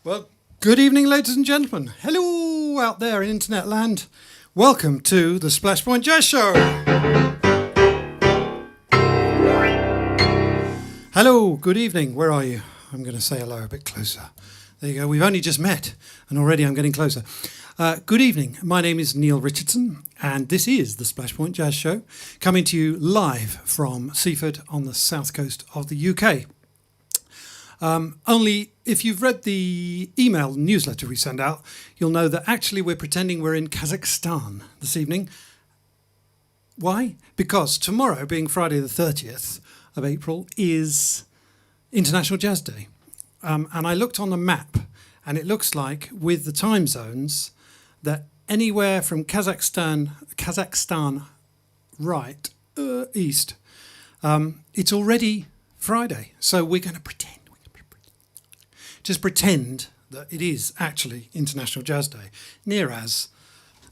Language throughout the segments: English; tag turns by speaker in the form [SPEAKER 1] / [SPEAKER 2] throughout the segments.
[SPEAKER 1] Well, good evening, ladies and gentlemen. Hello out there in internet land. Welcome to the Splash Point Jazz Show. Hello, good evening. Where are you? I'm going to say hello a bit closer. There you go. We've only just met, and already I'm getting closer. Good evening. My name is Neal Richardson, and this is the Splash Point Jazz Show, coming to you live from Seaford on the south coast of the UK. Only if you've read the email newsletter we send out, you'll know that actually we're pretending we're in Kazakhstan this evening. Why? Because tomorrow, being Friday the 30th of April, is International Jazz Day. And I looked on the map, and it looks like, with the time zones, that anywhere from Kazakhstan right east, it's already Friday. So we're going to pretend that it is actually International Jazz Day. Near as,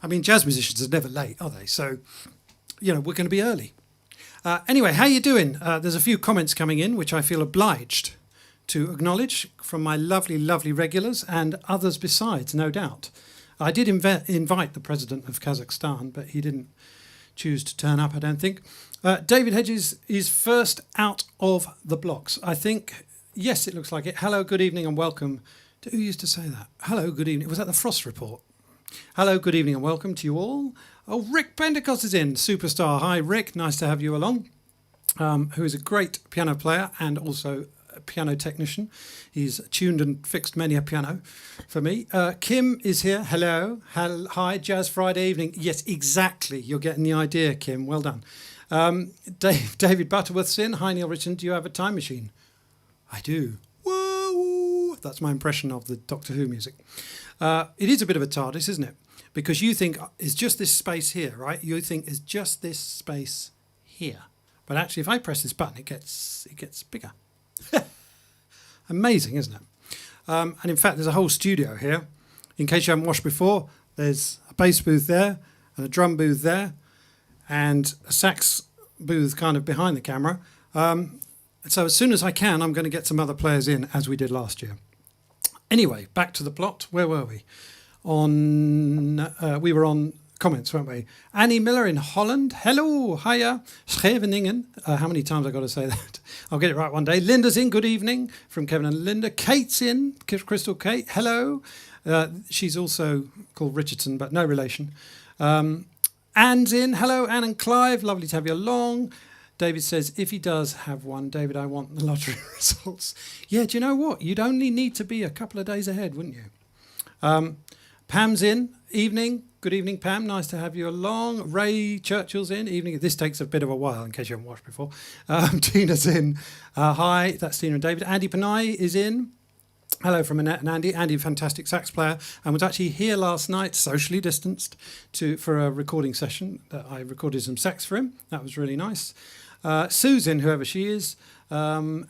[SPEAKER 1] I mean, jazz musicians are never late, are they? So, you know, we're going to be early. Anyway, how you doing? There's a few comments coming in, which I feel obliged to acknowledge from my lovely, lovely regulars and others besides, no doubt. I did invite the president of Kazakhstan, but he didn't choose to turn up, I don't think. David Hedges is first out of the blocks. I think, yes, it looks like it. Hello, good evening and welcome. Who used to say that? Hello, good evening. Was that the Frost Report? Hello, good evening and welcome to you all. Oh, Rick Pentecost is in, superstar. Hi, Rick. Nice to have you along. Who is a great piano player and also a piano technician. He's tuned and fixed many a piano for me. Kim is here. Hello. Hi, Jazz Friday evening. Yes, exactly. You're getting the idea, Kim. Well done. David Butterworth's in. Hi, Neal Richardson. Do you have a time machine? I do. Whoa! That's my impression of the Doctor Who music. It is a bit of a TARDIS, isn't it? Because you think it's just this space here, right? You think it's just this space here. But actually, if I press this button, it gets bigger. Amazing, isn't it? And in fact, there's a whole studio here. In case you haven't watched before, there's a bass booth there and a drum booth there and a sax booth kind of behind the camera. So as soon as I can, I'm going to get some other players in, as we did last year. Anyway, back to the plot. Where were we? We were on comments, weren't we? Annie Miller in Holland. Hello, hiya. Scheveningen. How many times I got to say that? I'll get it right one day. Linda's in. Good evening from Kevin and Linda. Kate's in. Crystal Kate. Hello. She's also called Richardson, but no relation. Anne's in. Hello, Anne and Clive. Lovely to have you along. David says, if he does have one, David, I want the lottery results. Yeah, do you know what? You'd only need to be a couple of days ahead, wouldn't you? Pam's in. Evening. Good evening, Pam. Nice to have you along. Ray Churchill's in. Evening. This takes a bit of a while, in case you haven't watched before. Tina's in. Hi, that's Tina and David. Andy Panay is in. Hello from Annette and Andy. Andy, a fantastic sax player, and was actually here last night, socially distanced, for a recording session that I recorded some sax for him. That was really nice. Susan, whoever she is. And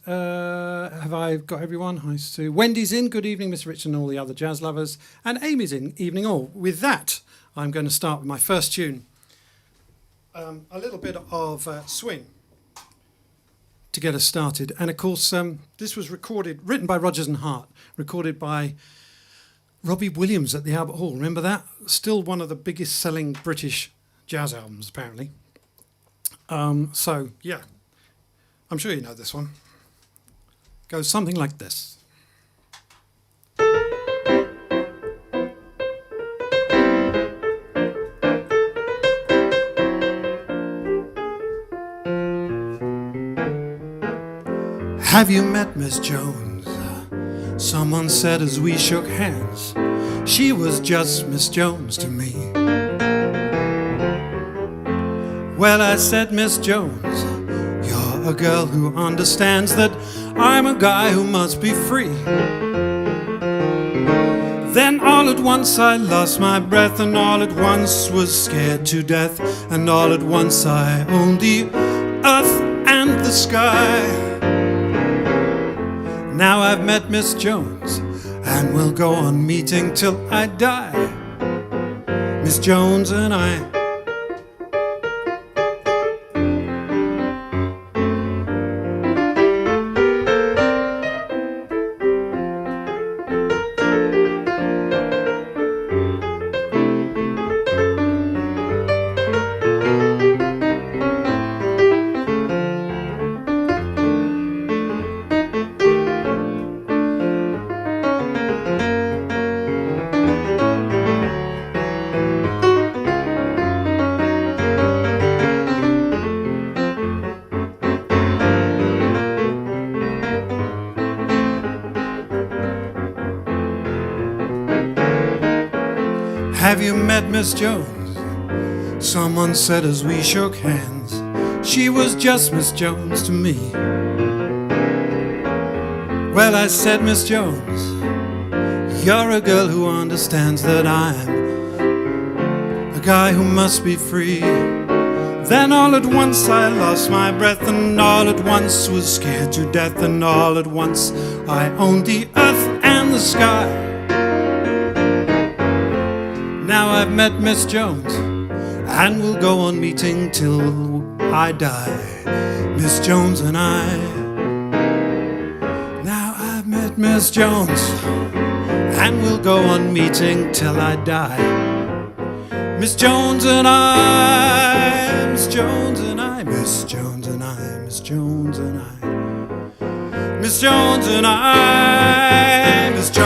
[SPEAKER 1] have I got everyone? Hi, Sue. Wendy's in. Good evening, Mr. Richardson and all the other jazz lovers. And Amy's in. Evening all. With that, I'm going to start with my first tune. A little bit of swing to get us started. And of course, this was written by Rodgers and Hart, recorded by Robbie Williams at the Albert Hall. Remember that? Still one of the biggest selling British jazz albums, apparently. So, yeah, I'm sure you know this one. Goes something like this. Have you met Miss Jones? Someone said as we shook hands, she was just Miss Jones to me. Well, I said, Miss Jones, you're a girl who understands that I'm a guy who must be free. Then all at once I lost my breath, and all at once was scared to death, and all at once I owned the earth and the sky. Now I've met Miss Jones, and we'll go on meeting till I die. Miss Jones and I. Have you met Miss Jones? Someone said as we shook hands, she was just Miss Jones to me. Well, I said, Miss Jones, you're a girl who understands that I'm a guy who must be free. Then all at once I lost my breath, and all at once was scared to death, and all at once I owned the earth and the sky. Now I've met Miss Jones, and we'll go on meeting till I die. Miss Jones and I. Miss Jones, and we'll go on meeting till I die. Miss Jones and I, Miss Jones and I, Miss Jones and I, Miss Jones and I, Miss Jones and I, Miss Jones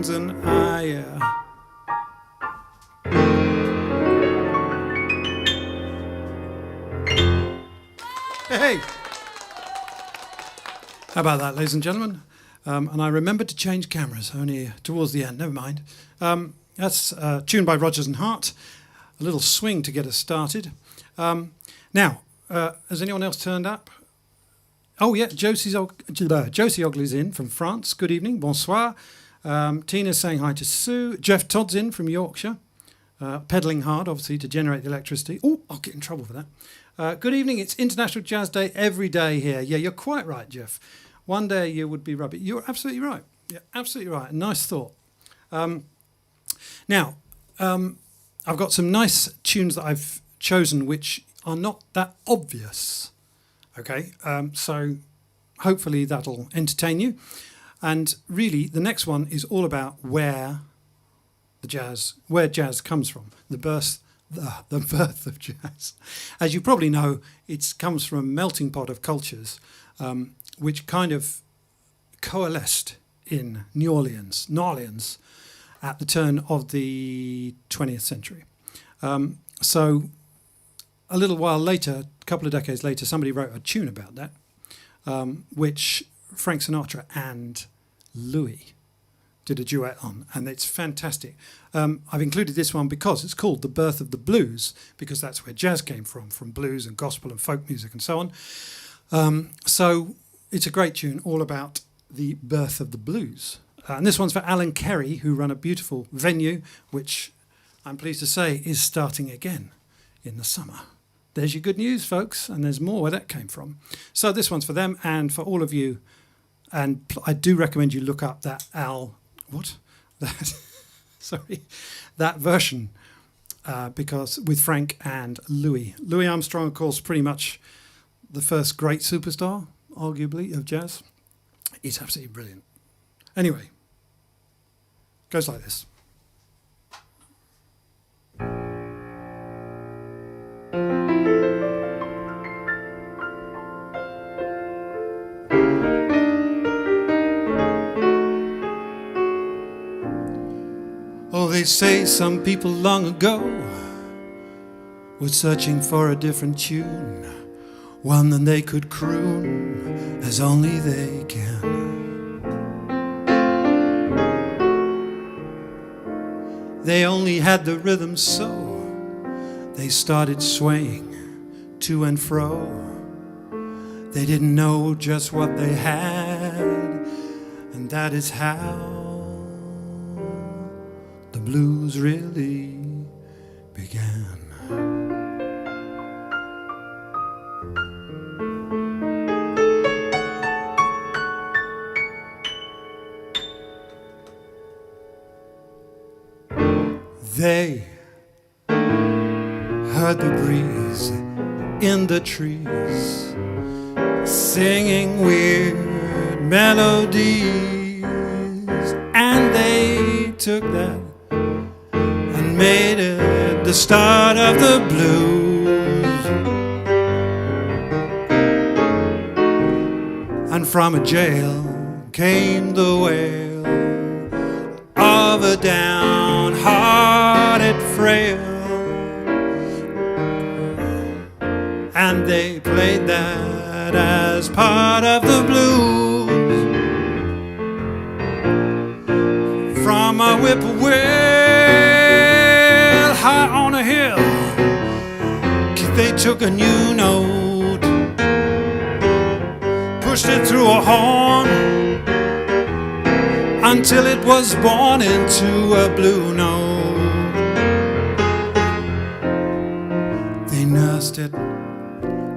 [SPEAKER 1] and I, yeah. Hey! How about that, ladies and gentlemen? And I remembered to change cameras only towards the end. Never mind. That's tuned by Rodgers and Hart. A little swing to get us started. Now, has anyone else turned up? Oh yeah, Josie Ogley's in from France. Good evening, bonsoir. Tina's saying hi to Sue. Jeff Todd's in from Yorkshire. Pedalling hard, obviously, to generate the electricity. Oh, I'll get in trouble for that. Good evening. It's International Jazz Day every day here. Yeah, you're quite right, Jeff. One day you would be rubbish. You're absolutely right. You're absolutely right. Nice thought. Now, I've got some nice tunes that I've chosen which are not that obvious. Okay, so hopefully that'll entertain you. And really, the next one is all about where jazz comes from, the birth of jazz. As you probably know, it comes from a melting pot of cultures, which kind of coalesced in New Orleans at the turn of the 20th century. So a little while later, a couple of decades later, somebody wrote a tune about that, which Frank Sinatra and Louis did a duet on, and it's fantastic. I've included this one because it's called The Birth of the Blues, because that's where jazz came from blues and gospel and folk music and so on. So it's a great tune all about the birth of the blues. And this one's for Alan Kerry, who run a beautiful venue, which I'm pleased to say is starting again in the summer. There's your good news, folks, and there's more where that came from. So this one's for them and for all of you. And I do recommend you look up that that version, because with Frank and Louis. Louis Armstrong, of course, pretty much the first great superstar, arguably, of jazz. It's absolutely brilliant. Anyway, goes like this. Oh, they say some people long ago were searching for a different tune, one that they could croon as only they can. They only had the rhythm, so they started swaying to and fro. They didn't know just what they had, and that is how the blues really began. They heard the breeze in the trees singing weird melodies, and they took that and made it the start of the blues. And from a jail came the wail of a downhearted frail, and they played that as part of the blues. From a whippoorwill high on a hill, they took a new note, pushed it through a horn until it was born into a blue note. They nursed it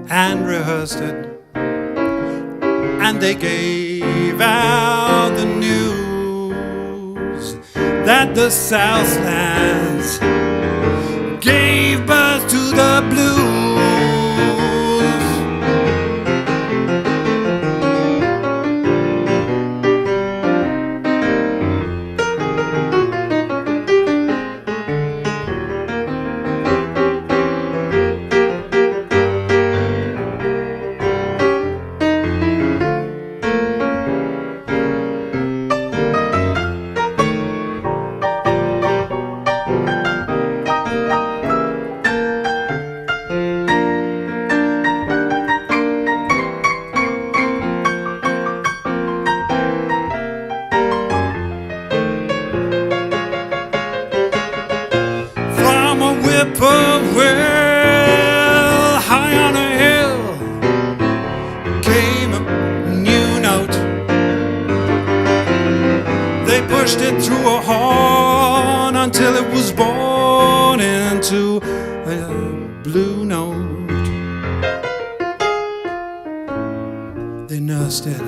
[SPEAKER 1] and rehearsed it, and they gave out the news that the Southlands gave birth to the blues. pushed it through a horn until it was born into a blue note. They nursed it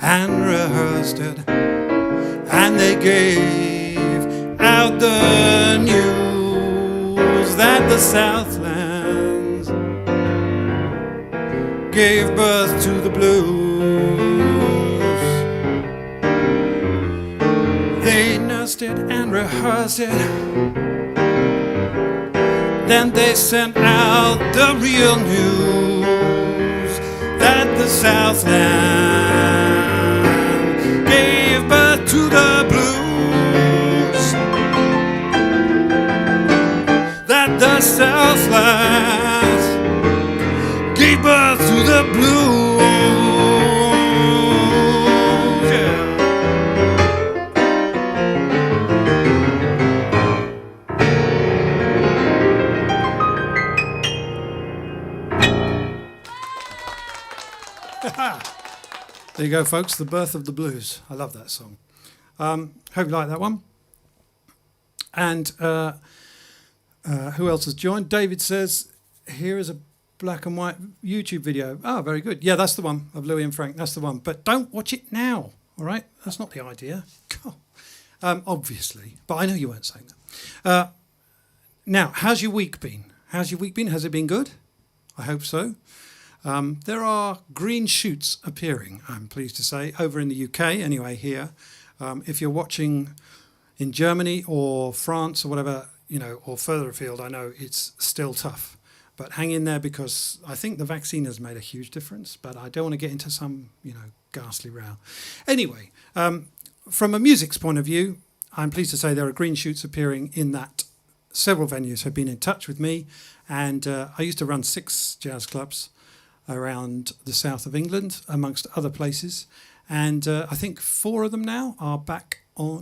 [SPEAKER 1] and rehearsed it, and they gave out the news that the Southlands gave birth to the blues. They nursed it and rehearsed it, then they sent out the real news that the Southland gave birth to the blues. That the Southland gave birth to the blues. Yeah. There you go, folks, The Birth of the Blues. I love that song. Hope you like that one. And who else has joined? David says, here is a black and white YouTube video. Oh, very good. Yeah, that's the one of Louis and Frank. That's the one. But don't watch it now, all right? That's not the idea. Obviously. But I know you weren't saying that. Now, how's your week been? How's your week been? Has it been good? I hope so. There are green shoots appearing, I'm pleased to say, over in the UK, anyway, here. If you're watching in Germany or France or whatever, you know, or further afield, I know it's still tough. But hang in there, because I think the vaccine has made a huge difference, but I don't want to get into some, you know, ghastly row. Anyway, from a music's point of view, I'm pleased to say there are green shoots appearing in that several venues have been in touch with me, and I used to run 6 jazz clubs around the south of England, amongst other places, and I think 4 of them now are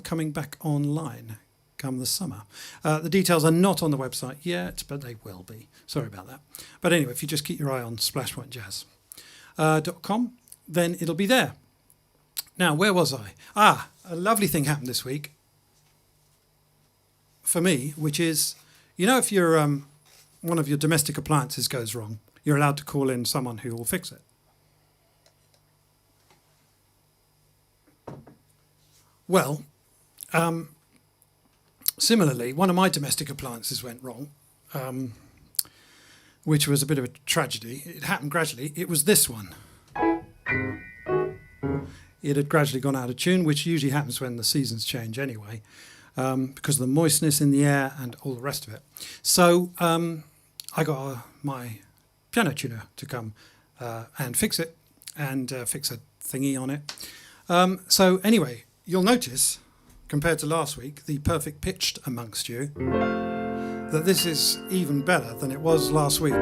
[SPEAKER 1] coming back online come the summer. The details are not on the website yet, but they will be. Sorry about that. But anyway, if you just keep your eye on splashpointjazz.com, then it'll be there. Now, where was I? A lovely thing happened this week for me, which is, you know, if you're one of your domestic appliances goes wrong, you're allowed to call in someone who will fix it. Well, similarly, one of my domestic appliances went wrong, which was a bit of a tragedy. It happened gradually. It was this one. It had gradually gone out of tune, which usually happens when the seasons change anyway, because of the moistness in the air and all the rest of it. So I got my piano tuner to come and fix it, and fix a thingy on it. So anyway, you'll notice, compared to last week, the perfect pitched amongst you, that this is even better than it was last week.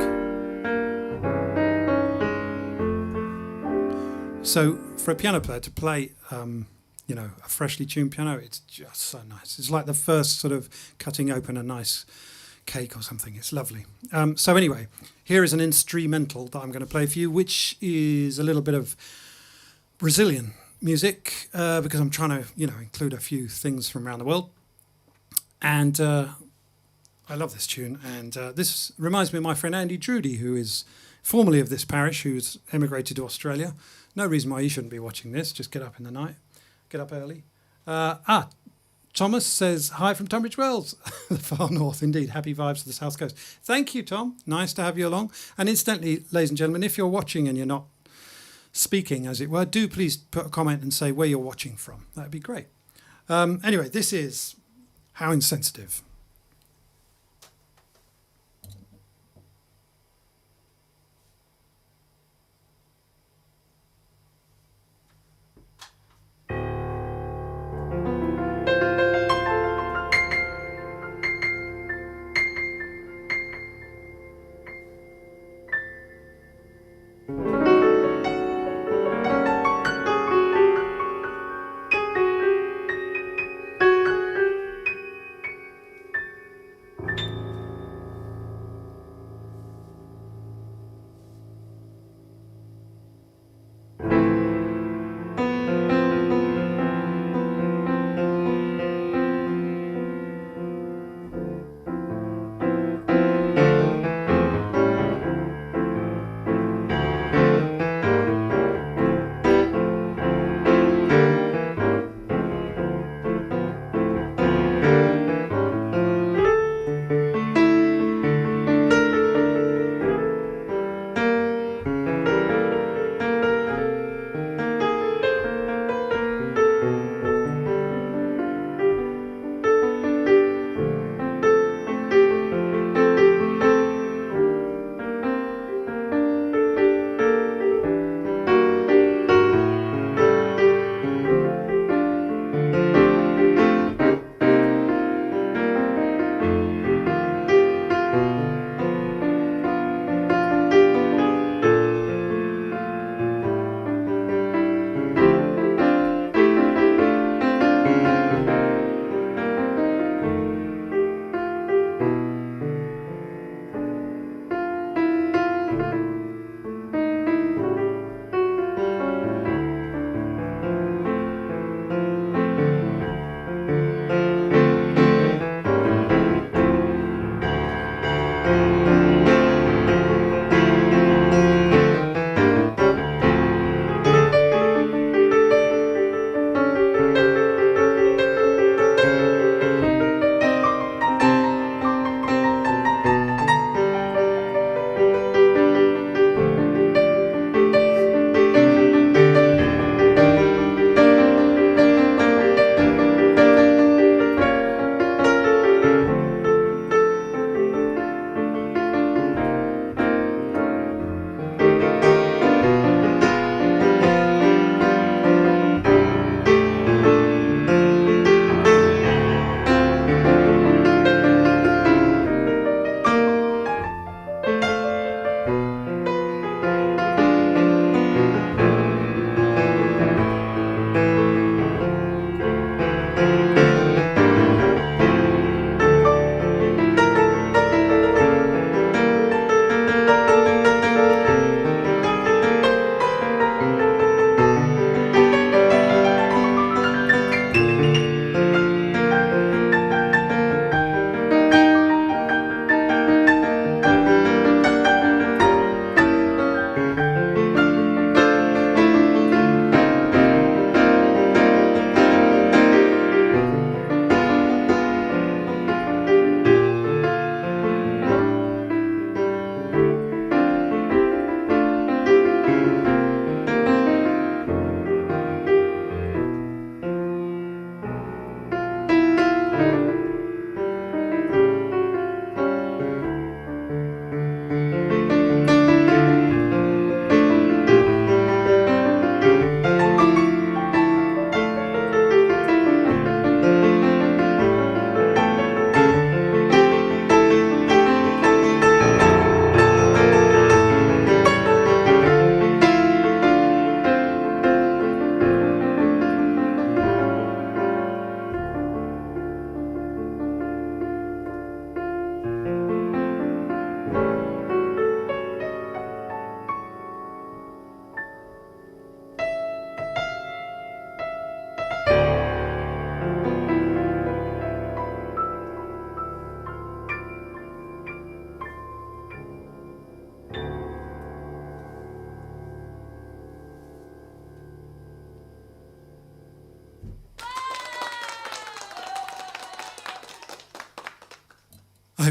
[SPEAKER 1] So for a piano player to play, you know, a freshly tuned piano, it's just so nice. It's like the first sort of cutting open a nice cake or something. It's lovely. So anyway, here is an instrumental that I'm going to play for you, which is a little bit of Brazilian music, because I'm trying to, you know, include a few things from around the world. And I love this tune. And this reminds me of my friend Andy Drudy, who is formerly of this parish, who's emigrated to Australia. No reason why you shouldn't be watching this. Just get up in the night. Get up early. Thomas says, hi from Tunbridge Wells, the far north, indeed. Happy vibes to the south coast. Thank you, Tom. Nice to have you along. And incidentally, ladies and gentlemen, if you're watching and you're not speaking, as it were, do please put a comment and say where you're watching from. That'd be great. Anyway, this is How Insensitive.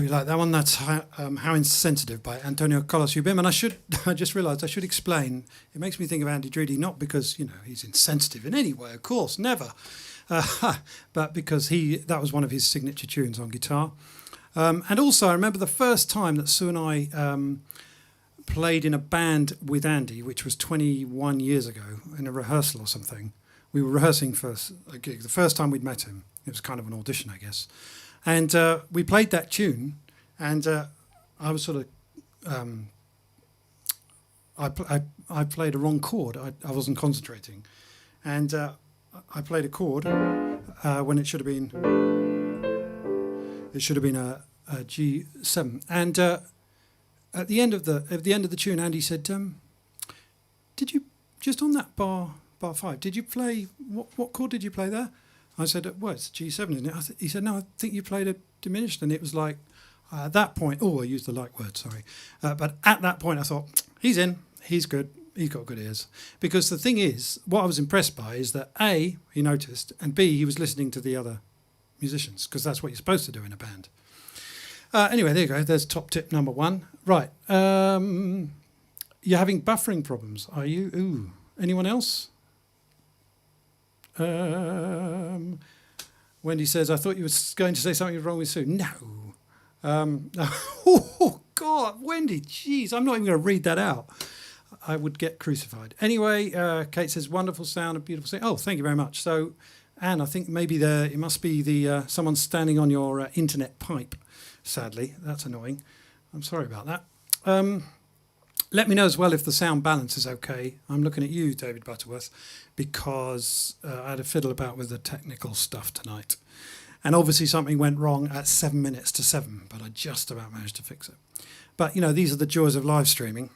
[SPEAKER 1] hope you like that one. That's How Insensitive by Antonio Carlos Jobim. And I just realised I should explain. It makes me think of Andy Drudy, not because, he's insensitive in any way, of course, never. But because that was one of his signature tunes on guitar. And also, I remember the first time that Sue and I played in a band with Andy, which was 21 years ago, in a rehearsal or something. We were rehearsing for a gig. The first time we'd met him, it was kind of an audition, I guess. And we played that tune, and I was sort of... I played a wrong chord. I wasn't concentrating. And I played a chord when it should have been... It should have been a G7. And at the end of the tune, Andy said, "Did you just on that bar 5? Did you play what chord did you play there?" I said, "Well, it's G7, isn't it?" He said, "No, I think you played a diminished." And it was like at that point. Oh, I used the like word. Sorry, but at that point, I thought he's in. He's good. He's got good ears. Because the thing is, what I was impressed by is that A, he noticed, and B, he was listening to the other musicians, because that's what you're supposed to do in a band. Anyway, there you go. There's top tip number 1. Right. You're having buffering problems, are you? Ooh. Anyone else? Wendy says, "I thought you were going to say something was wrong with Sue." No. Oh, God, Wendy, jeez, I'm not even going to read that out. I would get crucified. Anyway, Kate says, "Wonderful sound and beautiful singing." Oh, thank you very much. So, Anne, I think maybe it must be someone standing on your internet pipe. Sadly, that's annoying. I'm sorry about that. Let me know as well if the sound balance is okay. I'm looking at you, David Butterworth, because I had a fiddle about with the technical stuff tonight. And obviously something went wrong at 7 minutes to 7, but I just about managed to fix it. But, these are the joys of live streaming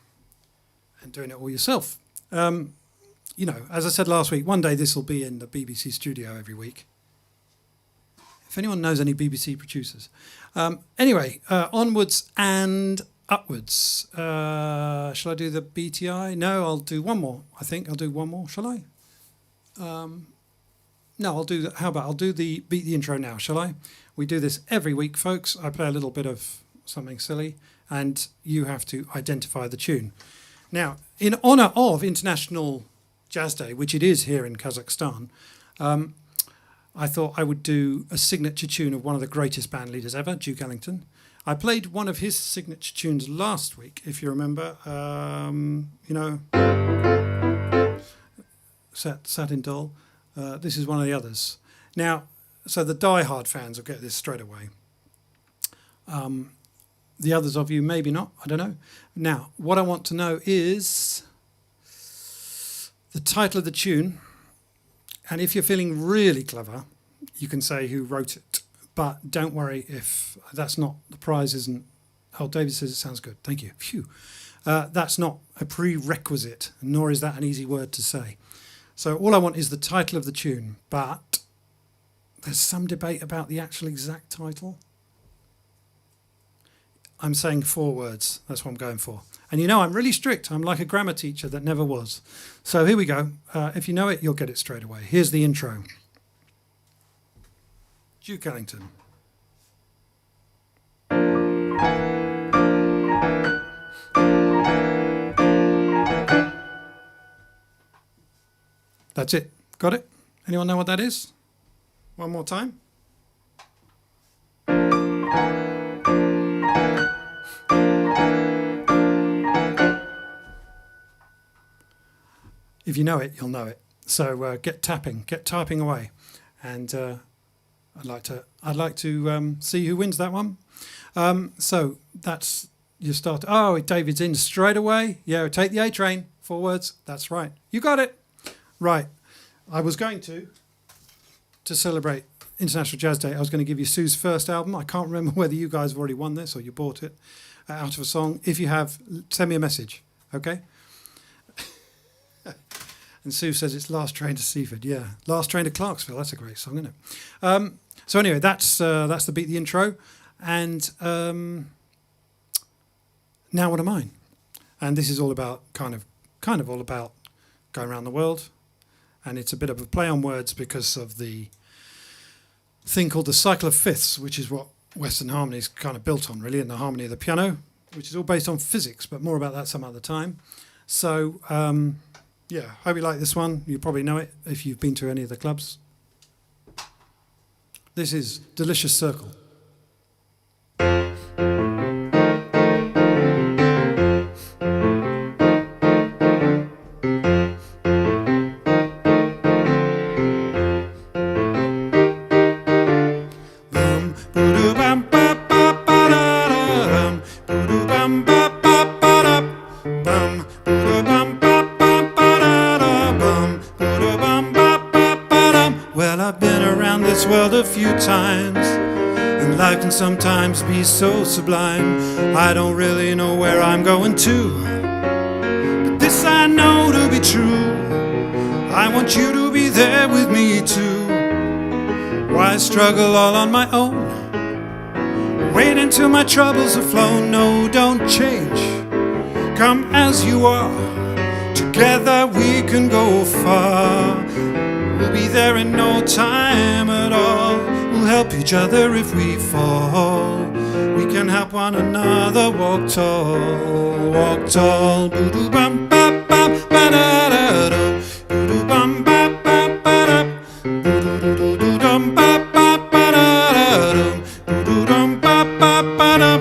[SPEAKER 1] and doing it all yourself. As I said last week, one day this will be in the BBC studio every week. If anyone knows any BBC producers. Anyway, onwards and upwards. Shall I do the BTI? No, I'll do one more. I think I'll do one more. Shall I? No, I'll do. How about I'll do the beat the intro now? Shall I? We do this every week, folks. I play a little bit of something silly, and you have to identify the tune. Now, in honour of International Jazz Day, which it is here in Kazakhstan, I thought I would do a signature tune of one of the greatest band leaders ever, Duke Ellington. I played one of his signature tunes last week, if you remember. Satin Doll. This is one of the others. Now, so the die-hard fans will get this straight away. The others of you, maybe not. I don't know. Now, what I want to know is the title of the tune. And if you're feeling really clever, you can say who wrote it. But don't worry if that's not, the prize isn't... Oh, David says it sounds good. Thank you. Phew. That's not a prerequisite, nor is that an easy word to say. So all I want is the title of the tune, but there's some debate about the actual exact title. I'm saying 4 words. That's what I'm going for. And I'm really strict. I'm like a grammar teacher that never was. So here we go. If you know it, you'll get it straight away. Here's the intro. Duke Ellington. That's it. Got it? Anyone know what that is? One more time. If you know it, you'll know it. So get typing away, and I'd like to see who wins that one. So that's your start. Oh, David's in straight away. Yeah, take the A train. 4 words. That's right. You got it. Right. I was going to celebrate International Jazz Day. I was going to give you Sue's first album. I can't remember whether you guys have already won this or you bought it out of a song. If you have, send me a message. Okay. And Sue says it's Last Train to Seaford. Yeah, Last Train to Clarksville. That's a great song, isn't it? So anyway, that's the beat the intro, and now what am I? And this is all about kind of all about going around the world, and it's a bit of a play on words because of the thing called the cycle of fifths, which is what Western harmony is kind of built on, really, and the harmony of the piano, which is all based on physics, but more about that some other time. So, yeah, hope you like this one. You probably know it if you've been to any of the clubs. This is Delicious Circle. Sometimes be so sublime, I don't really know where I'm going to, but this I know to be true, I want you to be there with me too. Why struggle all on my own, wait until my troubles have flown? No, don't change, come as you are, together we can go far, we'll be there in no time at all. We'll help each other if we fall. We can help one another walk tall, walk tall. Boo-doo bum bop bop ba da da do. Boo-doo bum bop bop ba da. Boo-doo doo dum bop bop ba da da do. Boo-doo dum bop bop ba da.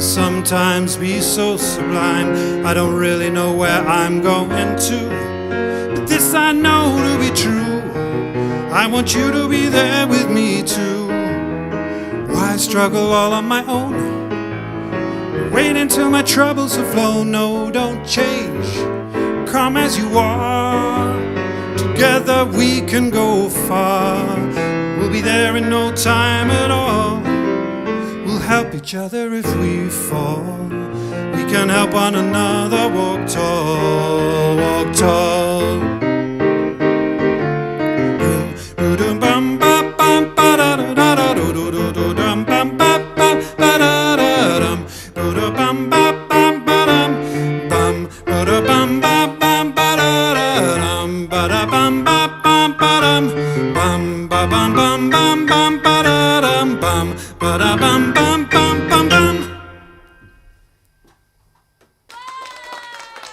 [SPEAKER 1] Sometimes be so sublime, I don't really know where I'm going to, but this I know to be true, I want you to be there with me too. Why struggle all on my own, wait until my troubles have flown? No, don't change, come as you are, together we can go far, we'll be there in no time at all. Help each other if we fall. We can help one another walk tall, walk tall. Boom, bum bum bum ba da da da do do do do dum bum bum bum ba da da dum. Bum bum bum ba dum bum bum bum bum ba da da dum ba da bum bum bum ba dum bum bum bum bum bum ba da dum bum ba da bum bum.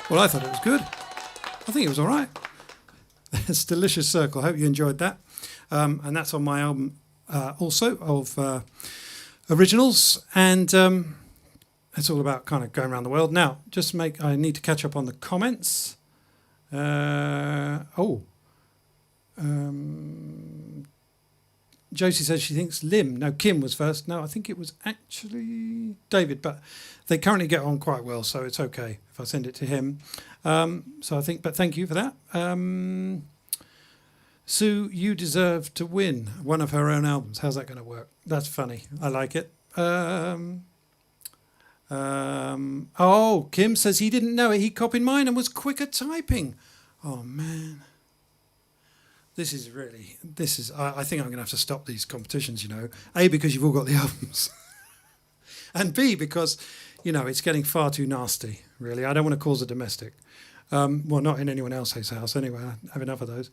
[SPEAKER 1] Well, I thought it was good. I think it was all right. It's Delicious Circle. I hope you enjoyed that. And that's on my album also of originals. And it's all about kind of going around the world. Now, I need to catch up on the comments. Josie says she thinks Kim was first. No, I think it was actually David, but they currently get on quite well, so it's okay if I send it to him. But thank you for that. Sue, you deserve to win one of her own albums. How's that going to work? That's funny. I like it. Kim says he didn't know it. He copied mine and was quicker typing. Oh, man. I think I'm going to have to stop these competitions, you know. A, because you've all got the albums. And B, because, you know, it's getting far too nasty, really. I don't want to cause a domestic. Well, not in anyone else's house anyway. I have enough of those.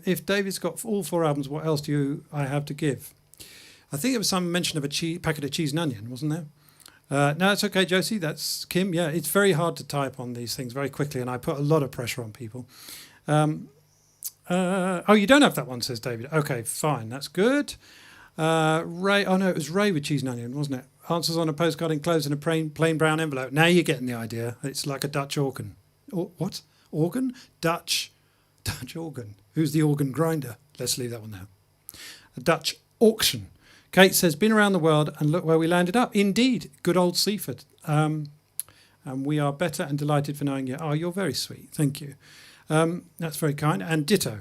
[SPEAKER 1] If David's got all 4 albums, what else do I have to give? I think there was some mention of a packet of cheese and onion, wasn't there? No, it's okay, Josie. That's Kim. Yeah, it's very hard to type on these things very quickly, and I put a lot of pressure on people. Oh, you don't have that one, says David. Okay, fine. That's good. Ray, oh no, it was Ray with cheese and onion, wasn't it? Answers on a postcard enclosed in a plain brown envelope. Now you're getting the idea. It's like a Dutch organ. What? Organ? Dutch organ. Who's the organ grinder? Let's leave that one there. A Dutch auction. Kate says, been around the world and look where we landed up. Indeed, good old Seaford. And we are better and delighted for knowing you. Oh, you're very sweet. Thank you. That's very kind. And ditto.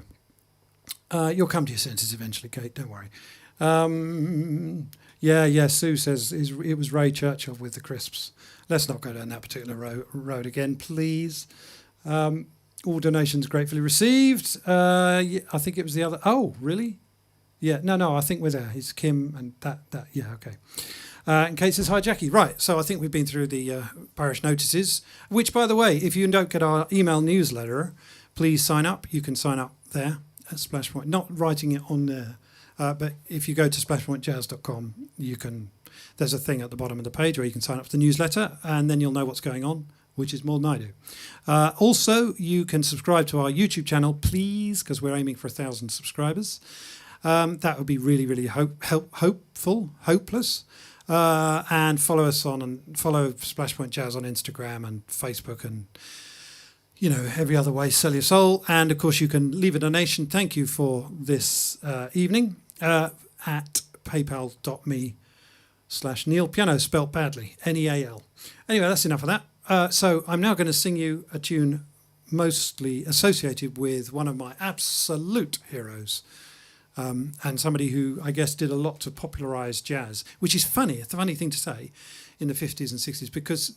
[SPEAKER 1] You'll come to your senses eventually, Kate. Don't worry. Yeah. Sue says it was Ray Churchill with the crisps. Let's not go down that particular road again, please. All donations gratefully received. I think it was the other. Oh, really? Yeah. No. I think we're there. It's Kim and that. Yeah. Okay. And Kate says, hi, Jackie. Right. So I think we've been through the parish notices, which, by the way, if you don't get our email newsletter, please sign up. You can sign up there at Splashpoint. Not writing it on there. But if you go to splashpointjazz.com, there's a thing at the bottom of the page where you can sign up for the newsletter, and then you'll know what's going on, which is more than I do. Also, you can subscribe to our YouTube channel, please, because we're aiming for 1,000 subscribers. That would be really, really hopeless. And follow us follow Splashpoint Jazz on Instagram and Facebook and every other way. Sell your soul, and of course you can leave a donation. Thank you for this evening at paypal.me/Neal. Piano spelt badly, Neal. Anyway, that's enough of that. So I'm now going to sing you a tune mostly associated with one of my absolute heroes. And somebody who I guess did a lot to popularise jazz, which is funny. It's a funny thing to say in the 50s and 60s because,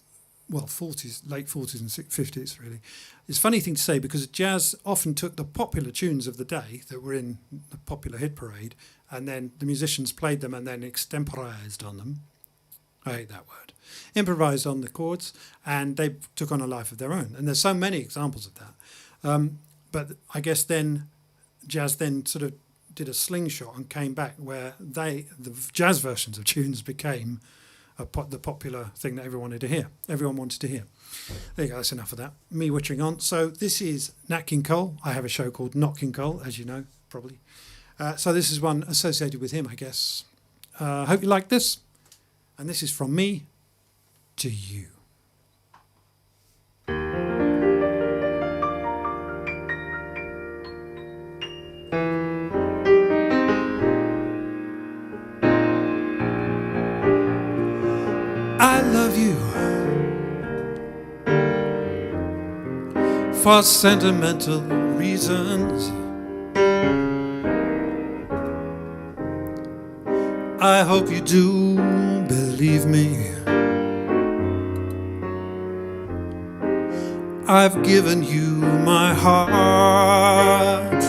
[SPEAKER 1] late 40s and 50s really. It's a funny thing to say because jazz often took the popular tunes of the day that were in the popular hit parade, and then the musicians played them and then extemporised on them. I hate that word. Improvised on the chords, and they took on a life of their own. And there's so many examples of that. But I guess then jazz then sort of did a slingshot and came back where the jazz versions of tunes became the popular thing that everyone wanted to hear. There you go, that's enough of that. Me wittering on. So this is Nat King Cole. I have a show called Not King Cole, as you know, probably. So this is one associated with him, I guess. Hope you like this. And this is from me to you. I love you for sentimental reasons. I hope you do believe me. I've given you my heart.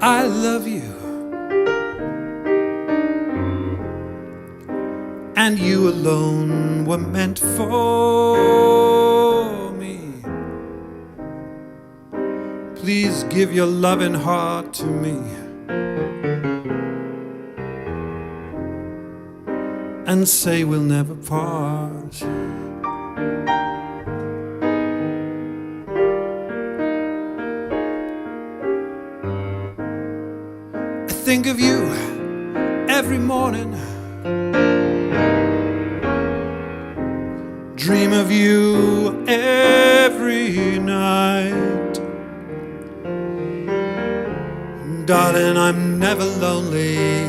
[SPEAKER 1] I love you. And you alone were meant for me. Please give your loving heart to me, and say we'll never part. I think of you every morning, dream of you every night. Darling, I'm never lonely.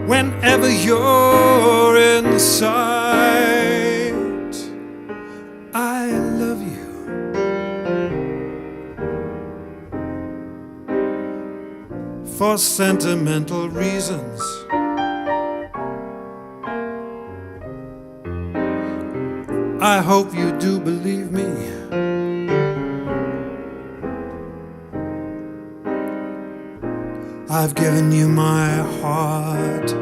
[SPEAKER 1] Whenever you're in sight, I love you for sentimental reasons. I hope you do believe me. I've given you my heart.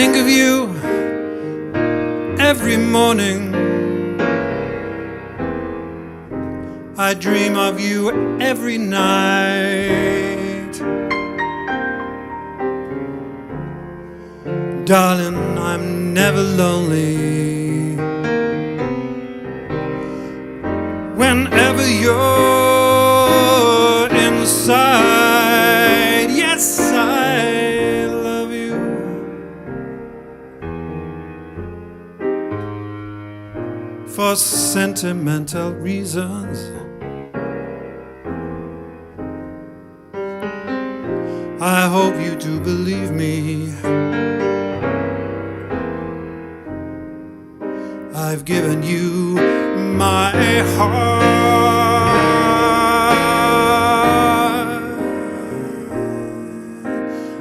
[SPEAKER 1] think of you every morning. I dream of you every night. Darling, I'm never lonely. Whenever you're inside, yes, I love you. For sentimental reasons, I hope you do believe me. I've given you my heart.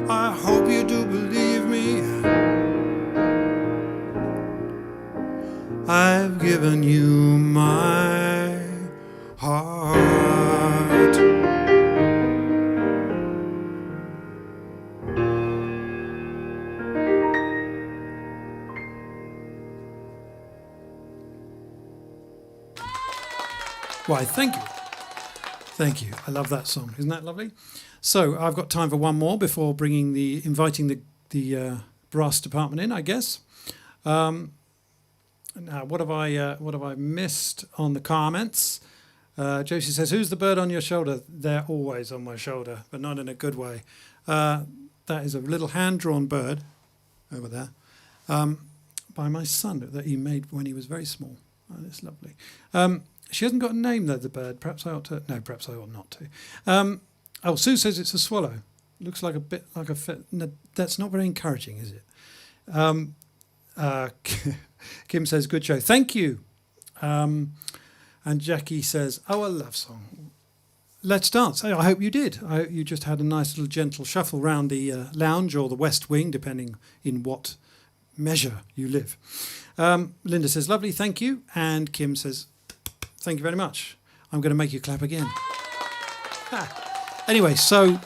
[SPEAKER 1] I hope you do believe me. I've given you my heart. Why, thank you. Thank you. I love that song. Isn't that lovely? So I've got time for one more before inviting the brass department in, I guess. Now, what have I missed on the comments? Josie says, "Who's the bird on your shoulder?" They're always on my shoulder, but not in a good way. That is a little hand-drawn bird over there by my son that he made when he was very small. Oh, that's lovely. She hasn't got a name though, the bird. Perhaps I ought to. No, perhaps I ought not to. Sue says it's a swallow. Looks like a bit like a. No, that's not very encouraging, is it? Kim says, "Good show, thank you." And Jackie says, "Oh, a love song. Let's dance." I hope you did. I hope you just had a nice little gentle shuffle round the lounge or the West Wing, depending in what measure you live. Linda says, "Lovely, thank you." And Kim says, "Thank you very much. I'm going to make you clap again." Anyway, so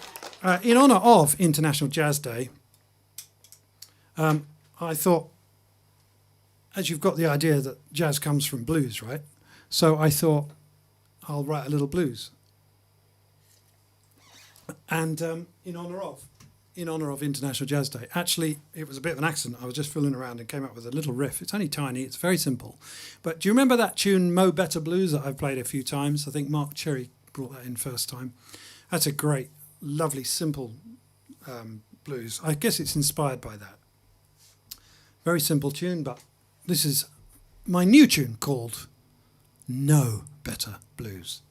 [SPEAKER 1] in honour of International Jazz Day, I thought, as you've got the idea that jazz comes from blues, right? So I thought I'll write a little blues. And in honour of International Jazz Day. Actually, it was a bit of an accident. I was just fooling around and came up with a little riff. It's only tiny. It's very simple. But do you remember that tune, Mo Better Blues, that I've played a few times? I think Mark Cherry brought that in first time. That's a great, lovely, simple blues. I guess it's inspired by that. Very simple tune, but this is my new tune called No Better Blues.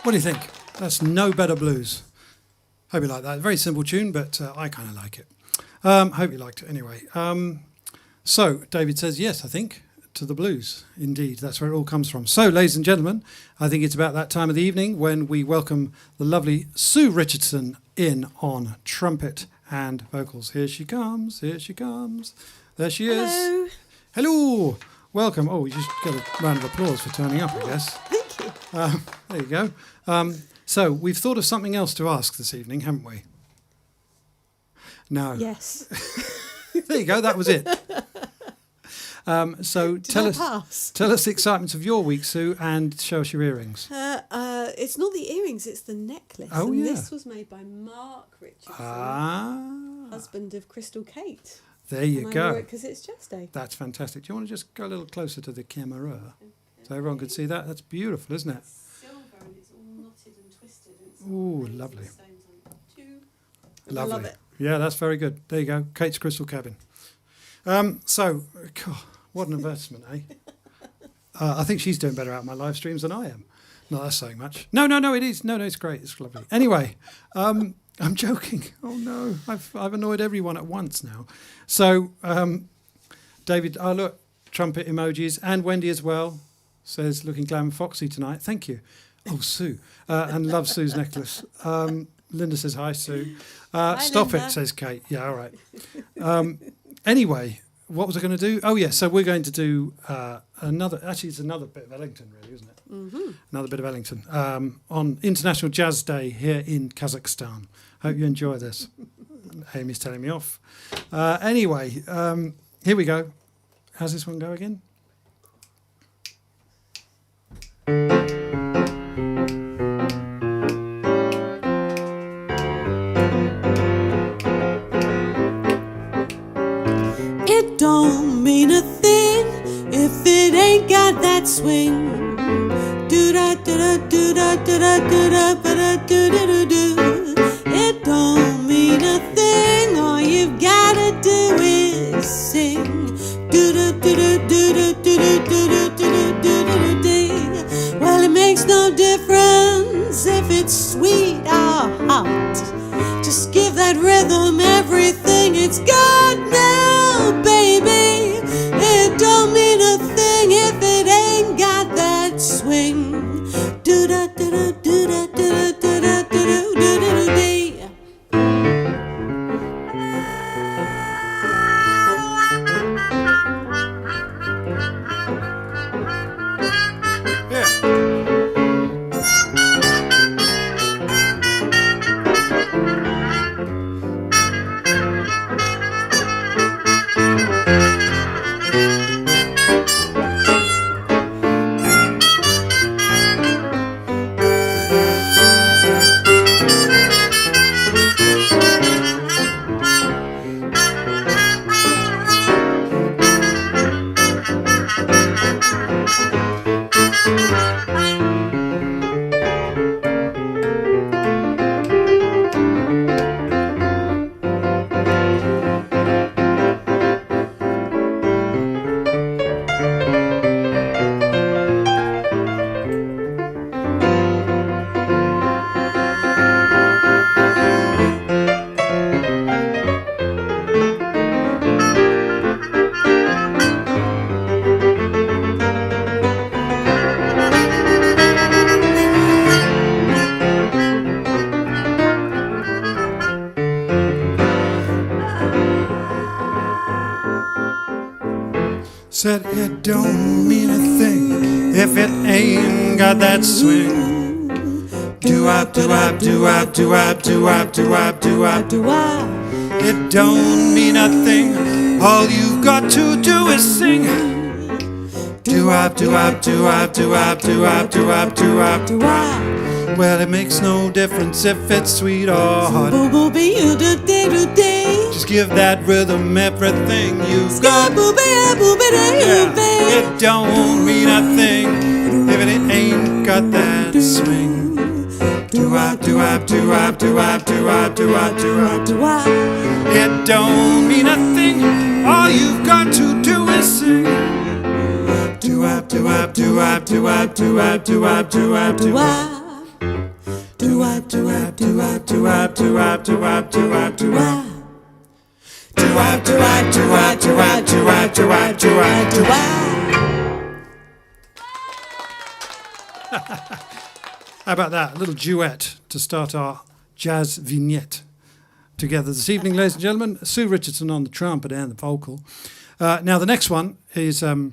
[SPEAKER 1] What do you think? That's No Better Blues. Hope you like that. Very simple tune, but I kind of like it. Hope you liked it anyway. So David says yes, I think, to the blues. Indeed, that's where it all comes from. So, ladies and gentlemen, I think it's about that time of the evening when we welcome the lovely Sue Richardson in on trumpet and vocals. Here she comes. Here she comes. There she is.
[SPEAKER 2] Hello.
[SPEAKER 1] Hello. Welcome. Oh, you just get a round of applause for turning up, I guess.
[SPEAKER 2] Thank you.
[SPEAKER 1] There you go. So we've thought of something else to ask this evening, haven't we? No.
[SPEAKER 2] Yes.
[SPEAKER 1] There you go. That was it. So tell us the excitements of your week, Sue, and show us your earrings.
[SPEAKER 2] It's not the earrings; it's the necklace.
[SPEAKER 1] Oh,
[SPEAKER 2] and
[SPEAKER 1] yeah.
[SPEAKER 2] This was made by Mark Richardson, husband of Crystal Kate.
[SPEAKER 1] There you go.
[SPEAKER 2] Because it's Jazz Day.
[SPEAKER 1] That's fantastic. Do you want to just go a little closer to the camera so everyone can see that? That's beautiful, isn't it?
[SPEAKER 2] It's silver and it's all knotted and twisted. And it's
[SPEAKER 1] Ooh, lovely.
[SPEAKER 2] Lovely. I love it.
[SPEAKER 1] Yeah, that's very good. There you go. Kate's Crystal Cabin. So, God, what an advertisement, eh? I think she's doing better out of my live streams than I am. No, that's saying much. No, it is. No, it's great. It's lovely. Anyway, I'm joking. Oh, no. I've annoyed everyone at once now. So, David, look, trumpet emojis, and Wendy as well, says, looking glam and foxy tonight. Thank you. Oh, Sue. And love Sue's necklace. Linda says, hi, Sue.
[SPEAKER 2] Hi,
[SPEAKER 1] Stop
[SPEAKER 2] Linda.
[SPEAKER 1] it, says Kate. Yeah, all right. Anyway, what was I going to do? Oh, yeah, so we're going to do it's another bit of Ellington, really, isn't it?
[SPEAKER 2] Mm-hmm.
[SPEAKER 1] Another bit of Ellington on International Jazz Day here in Kazakhstan. Hope you enjoy this. Amy's telling me off. Anyway, here we go. How's this one go again?
[SPEAKER 2] It don't mean a thing if it ain't got that swing. Do da do da do da do da do da ba da do da do do. It don't mean a thing. All you've gotta do is sing. Do da do da do da do da do da do da do da do. Well, it makes no difference if it's sweet or hot. Just give that rhythm everything it's got now, baby. It don't mean a thing if it ain't got that swing. Do da do da do da do da do da do da do da dee.
[SPEAKER 1] Said it don't mean a thing if it ain't got that swing. Do-wop, do-wop, do-wop, do-wop, do-wop, do-wop, do-wop, do-wop. It don't mean a thing. All you've got to do is sing. Do-wop, do-wop, do-wop, do-wop, do-wop, do-wop, do-wop, do-wop. Well, it makes no difference if it's sweet or hot. Just give that rhythm everything you've got. Yeah. It don't mean a thing if it ain't got that swing. Do-wop, do-wop, do-wop, do-wop, do-wop, do-wop, do-wop, do-wop. It don't mean a thing. All you've got to do is sing. Do-wop, do-wop, do-wop, do-wop, do-wop, do-wop, do-wop, do-wop.
[SPEAKER 2] Do-wop, do-wop, do-wop, do-wop, do-wop, do-wop, do-wop, do-wop. Do-wop, do-wop, do-wop, do-wop, do-wop, do-wop, do-wop, do-wop.
[SPEAKER 1] How about that? A little duet to start our jazz vignette together this evening, ladies and gentlemen. Sue Richardson on the trumpet and the vocal. Now, the next one is a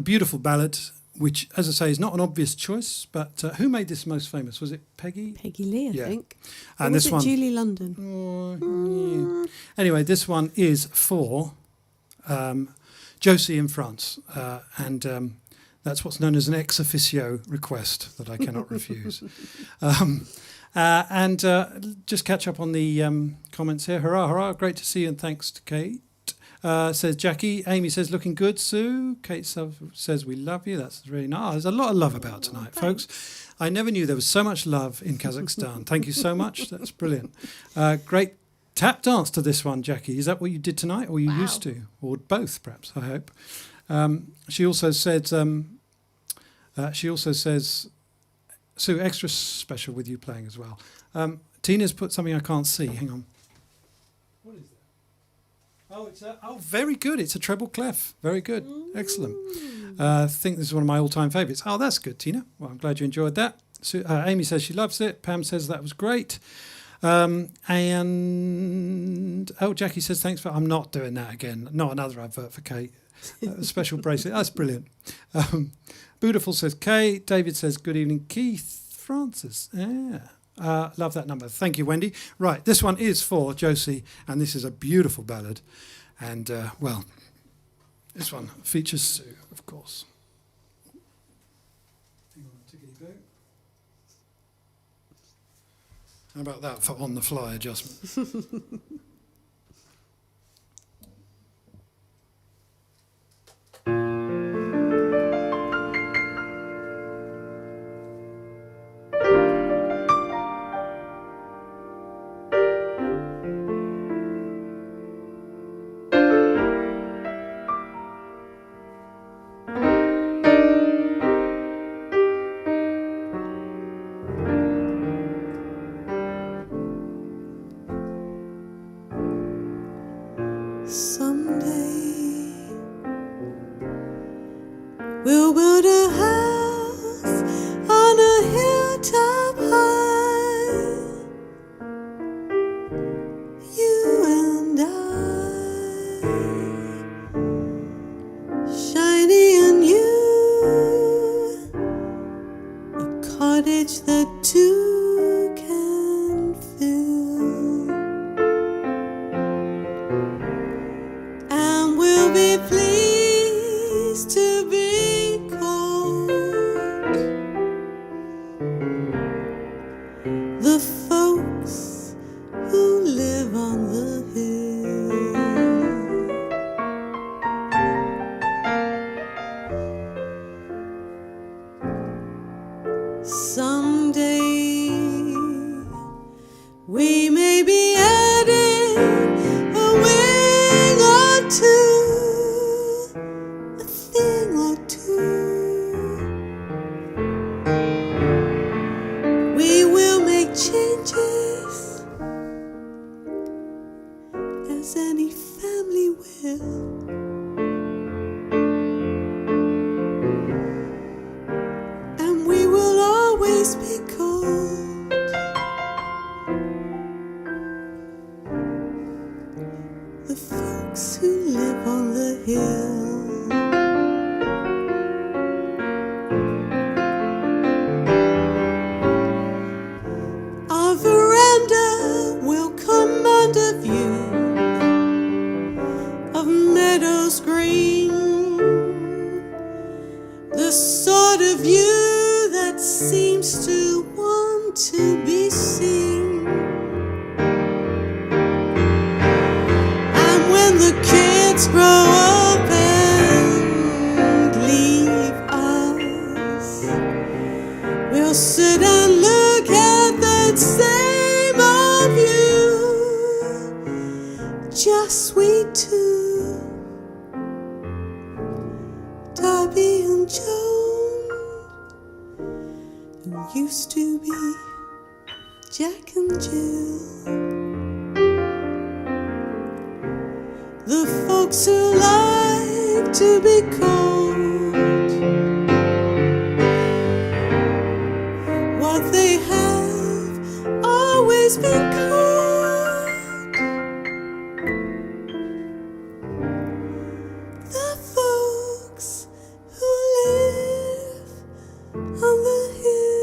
[SPEAKER 1] beautiful ballad, which, as I say, is not an obvious choice. But who made this most famous? Was it Peggy?
[SPEAKER 2] Peggy Lee, I think.
[SPEAKER 1] And
[SPEAKER 2] or was
[SPEAKER 1] this
[SPEAKER 2] it
[SPEAKER 1] one,
[SPEAKER 2] Julie London?
[SPEAKER 1] Yeah. Anyway, this one is for Josie in France, and that's what's known as an ex officio request that I cannot refuse. And just catch up on the comments here. Hurrah, hurrah! Great to see you, and thanks to Kate. Says Jackie. Amy says, looking good, Sue. Kate says, we love you. That's really nice. There's a lot of love about tonight, folks. I never knew there was so much love in Kazakhstan. Thank you so much. That's brilliant. Great tap dance to this one, Jackie. Is that what you did tonight, or you used to? Or both, perhaps, I hope. She also says, Sue, extra special with you playing as well. Tina's put something I can't see. Hang on. What is that? Oh, very good. It's a treble clef. Very good. Excellent. I think this is one of my all-time favourites. Oh, that's good, Tina. Well, I'm glad you enjoyed that. So, Amy says she loves it. Pam says that was great. And Jackie says thanks for. I'm not doing that again. Not another advert for Kate. Special bracelet. That's brilliant. Beautiful says Kate. David says good evening, Keith. Francis. Yeah. Love that number. Thank you, Wendy. Right, this one is for Josie, and this is a beautiful ballad. And, well, this one features Sue, of course. Hang on, tickety-boo. How about that for on-the-fly adjustment?
[SPEAKER 2] Someday we'll build a house on a hilltop high, you and I, shiny and you, a cottage that two can fill. Be pleased to be called the folks who live on the hill. Someday we may be adding a wing or two. We will make changes as any family will. And we will always be called the folks who live on the hill. Green, the sort of view that seems to want to be seen. And when the kids grow up and leave us, we'll sit and look at that same old view, just we two. Darby and Joan, used to be Jack and Jill, the folks who like to be cold. What they have always been called the folks who live on the hill.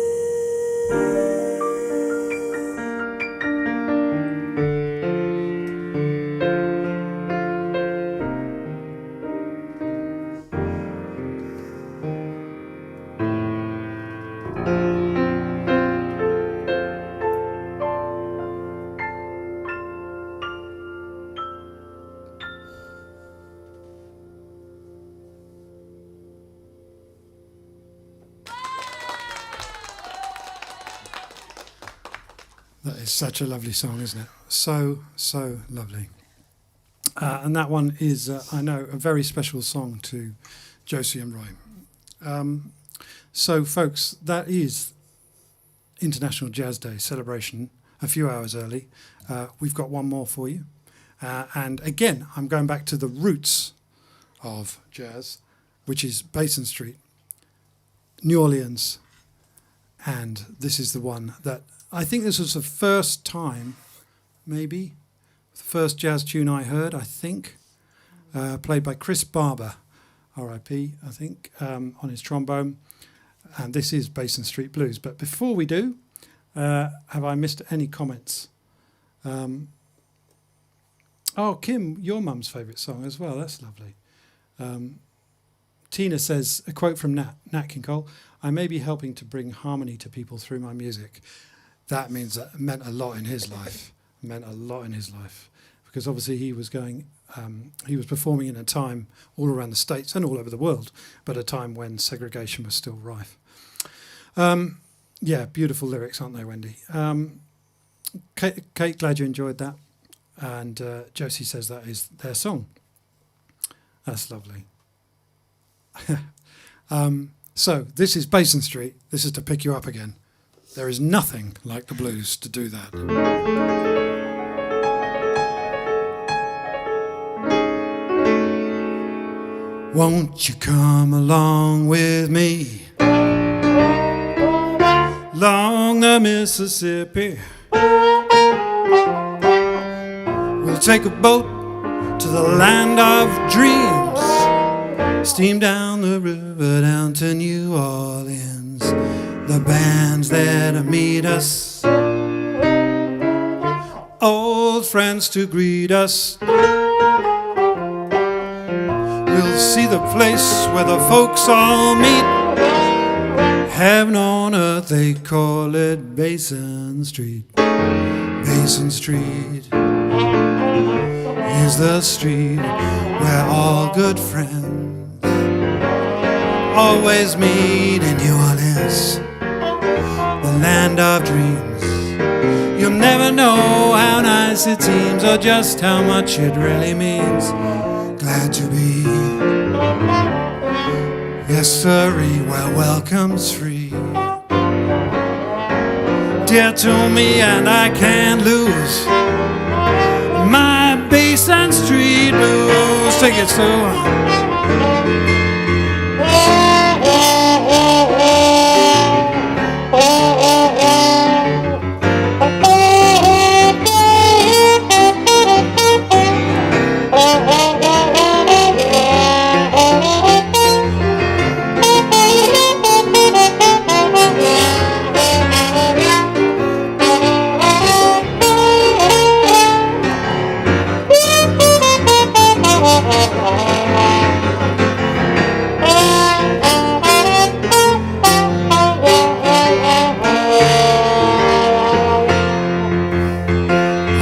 [SPEAKER 1] That is such a lovely song, isn't it? So, so lovely. And that one is, I know, a very special song to Josie and Roy. So, folks, that is International Jazz Day celebration a few hours early. We've got one more for you. And again, I'm going back to the roots of jazz, which is Basin Street, New Orleans. And this is the one that I think this was the first time, maybe, the first jazz tune I heard, I think, played by Chris Barber, R.I.P., I think, on his trombone. And this is Basin Street Blues. But before we do, have I missed any comments? Oh, Kim, your mum's favourite song as well. That's lovely. Tina says, a quote from Nat King Cole, "I may be helping to bring harmony to people through my music." That means that meant a lot in his life. Meant a lot in his life, because obviously he was performing in a time all around the States and all over the world, but a time when segregation was still rife. Yeah, beautiful lyrics, aren't they, Wendy? Kate, glad you enjoyed that. And Josie says that is their song. That's lovely. So this is Basin Street. This is to pick you up again. There is nothing like the blues to do that. Won't you come along with me along the Mississippi? We'll take a boat to the land of dreams, steam down the river down to New Orleans. The band's there to meet us, old friends to greet us. We'll see the place where the folks all meet. Heaven on earth, they call it Basin Street. Basin Street is the street where all good friends always meet in New Orleans, the land of dreams. You'll never know how nice it seems or just how much it really means. Glad to be, yes sirree, where welcome's free. Dear to me and I can't lose my Basin Street blues. Take it slow.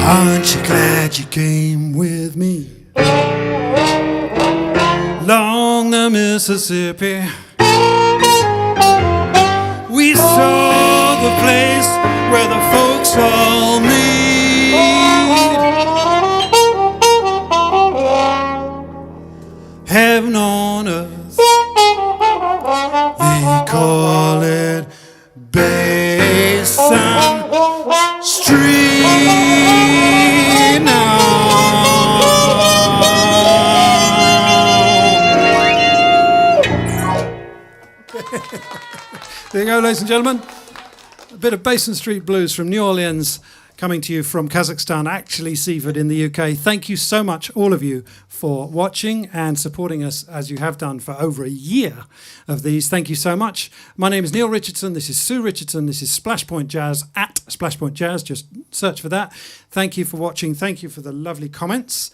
[SPEAKER 1] Aren't you glad you came with me along the Mississippi? We saw the place where the folks all meet. Heaven on earth, they call it Basin There you go, ladies and gentlemen. A bit of Basin Street Blues from New Orleans, coming to you from Kazakhstan, actually Seaford in the UK. Thank you so much, all of you, for watching and supporting us as you have done for over a year of these. Thank you so much. My name is Neal Richardson. This is Sue Richardson. This is Splashpoint Jazz at Splashpoint Jazz. Just search for that. Thank you for watching. Thank you for the lovely comments,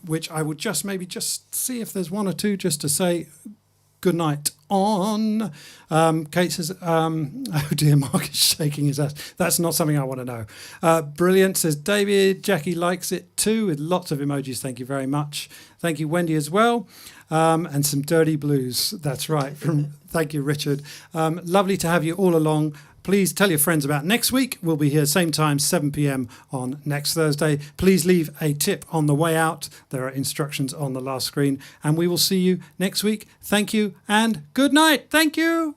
[SPEAKER 1] which I would just see if there's one or two just to say good night on. Kate says, oh dear, Mark is shaking his ass. That's not something I want to know. Brilliant, says David. Jackie likes it too, with lots of emojis. Thank you very much. Thank you, Wendy, as well. And some dirty blues. That's right. Thank you, Richard. Lovely to have you all along. Please tell your friends about next week. We'll be here same time, 7 p.m. on next Thursday. Please leave a tip on the way out. There are instructions on the last screen. And we will see you next week. Thank you and good night. Thank you.